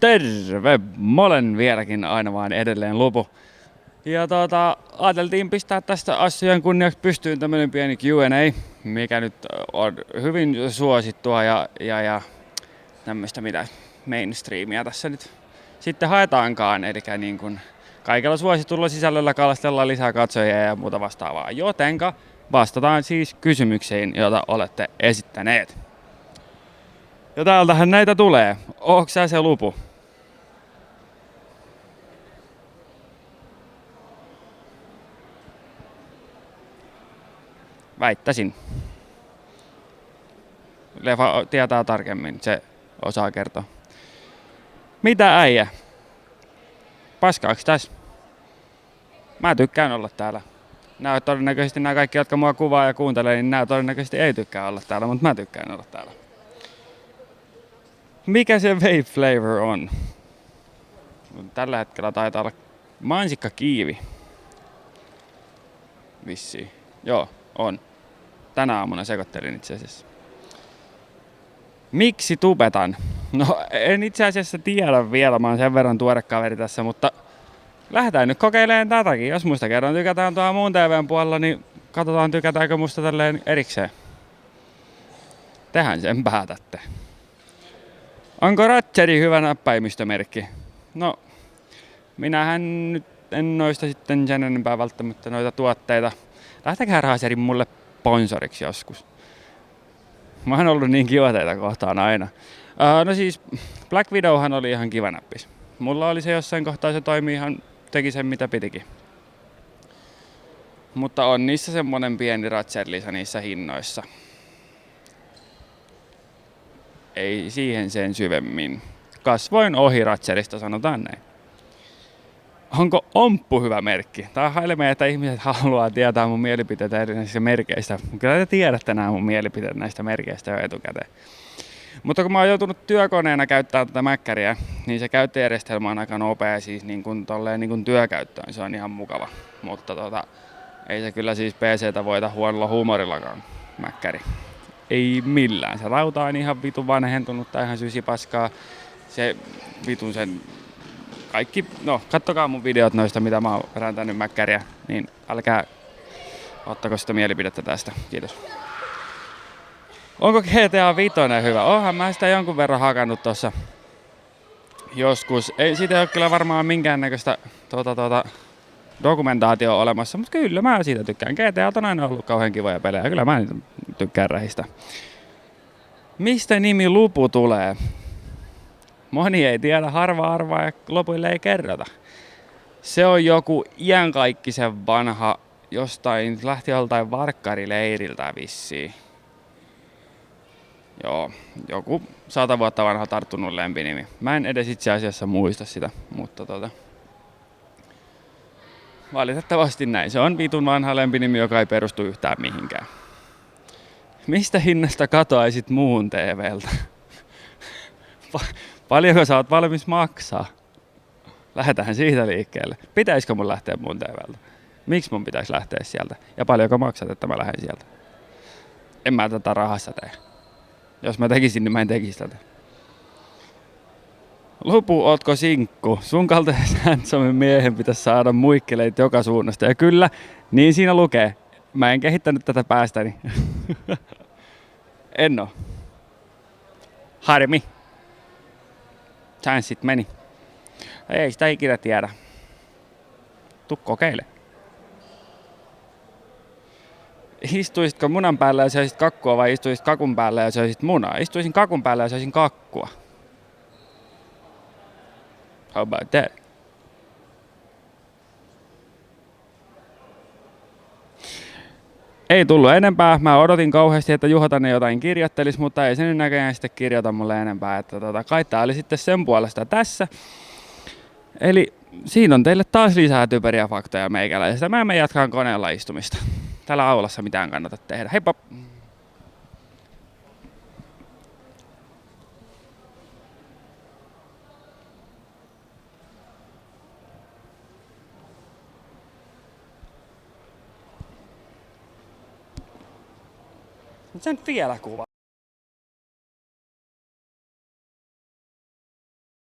Terve! Mä olen vieläkin aina vaan edelleen Lupu. Ja ajateltiin pistää tästä asian kunniaksi pystyyn tämmönen pieni Q&A, mikä nyt on hyvin suosittua ja tämmöistä mitä mainstreamia tässä nyt sitten haetaankaan. Eli niin kuin kaikella suositulla sisällöllä kalastellaan lisää katsojia ja muuta vastaavaa. Jotenka vastataan siis kysymyksiin, joita olette esittäneet. Ja täältähän näitä tulee. Ootko sä se Lupu? Väittäisin. Leffa tietää tarkemmin, se osaa kertoa. Mitä äijä? Paskaaks täs? Mä tykkään olla täällä. Todennäköisesti nämä kaikki, jotka mua kuvaa ja kuuntelee, niin nämä todennäköisesti ei tykkää olla täällä, mutta mä tykkään olla täällä. Mikä se vape flavor on? Tällä hetkellä taitaa olla mansikkakiivi. Vissiin. Joo, on. Tänä aamuna sekoittelin itse asiassa. Miksi tubetan? No en itse asiassa tiedä vielä, mä oon sen verran tuore kaveri tässä, mutta lähdetään nyt kokeilemaan tätäkin. Jos musta kerran tykätään tuolla muun TVn puolella, niin katsotaan tykätäänkö musta tälleen erikseen. Tehän sen päätätte. Onko Ratcheri hyvä näppäimistömerkki? No, minähän nyt en noista sitten sen enempää välttämättä noita tuotteita. Lähtekää Razerin mulle sponsoriksi joskus. Mä oon ollut niin kiva teitä kohtaan aina. No siis, Black Widowhan oli ihan kiva näppis. Mulla oli se jossain kohtaa, se toimi ihan, teki sen mitä pitikin. Mutta on niissä semmonen pieni Ratcher-lisä niissä hinnoissa. Ei siihen sen syvemmin. Kasvoin ohi Ratcherista, sanotaan näin. Onko Omppu hyvä merkki? Tää on hailemme, että ihmiset haluaa tietää mun mielipiteitä erinäisistä merkeistä. Kyllä te tiedätte nämä mun mielipiteet näistä merkeistä jo etukäteen. Mutta kun mä oon joutunut työkoneena käyttämään tätä mäkkäriä, niin se käyttöjärjestelmä on aika nopea, siis niin kuin työkäyttöön, se on ihan mukava. Mutta ei se kyllä siis PC:tä voita huonolla huumorillakaan mäkkäri. Ei millään. Se rauta on ihan vitun vanhentunutta, ihan sysipaskaa. Se vitun sen kaikki, no kattokaa mun videot noista, mitä mä oon räntänyt mäkkäriä, niin älkää ottako sitä mielipidettä tästä. Kiitos. Onko GTA 5 hyvä? Oonhan mä sitä jonkun verran hakannut tossa joskus. Ei siitä ole kyllä varmaan minkäännäköistä dokumentaatio olemassa, mutta kyllä mä siitä tykkään. GTA on aina ollut kauhean kivoja pelejä, kyllä mä tykkään rähistä. Mistä nimi Lupu tulee? Moni ei tiedä, harva arvaa ja lopuille ei kerrota. Se on joku iankaikkisen vanha, lähti joltain varkkarileiriltä vissiin. Joo, joku 100 vuotta vanha tarttunut lempinimi. Mä en edes itse asiassa muista sitä, mutta valitettavasti näin. Se on vitun vanha lempinimi, joka ei perustu yhtään mihinkään. Mistä hinnasta katoaisit muun TVltä? Paljonko sä oot valmis maksaa? Lähdetään siitä liikkeelle. Pitäisikö mun lähteä muun TVltä? Miksi mun pitäisi lähteä sieltä? Ja paljonko maksat, että mä lähden sieltä? En mä tätä rahassa tee. Jos mä tekisin, niin mä en tekisi tätä. Lupu, ootko sinkku? Sun kaltaisen handsome miehen pitäisi saada muikkeleit joka suunnasta. Ja kyllä, niin siinä lukee. Mä en kehittänyt tätä päästäni. En oo. Harmi. Chanssit meni. Ei sitä ikinä tiedä. Tuu kokeile. Istuisitko munan päällä ja söisit kakkua vai istuisit kakun päällä ja söisit munaa? Istuisin kakun päällä ja söisin kakkua. How about that? Ei tullut enempää. Mä odotin kauheasti, että Juho tänne jotain kirjoittelisi, mutta ei se nyt näköjään sitten kirjoita mulle enempää. Että kai tää oli sitten sen puolesta tässä. Eli siinä on teille taas lisää typeriä faktoja meikäläisestä. Mä menen jatkaan koneella istumista. Täällä aulassa mitään kannata tehdä. Heippa! Nyt sen vielä kuva.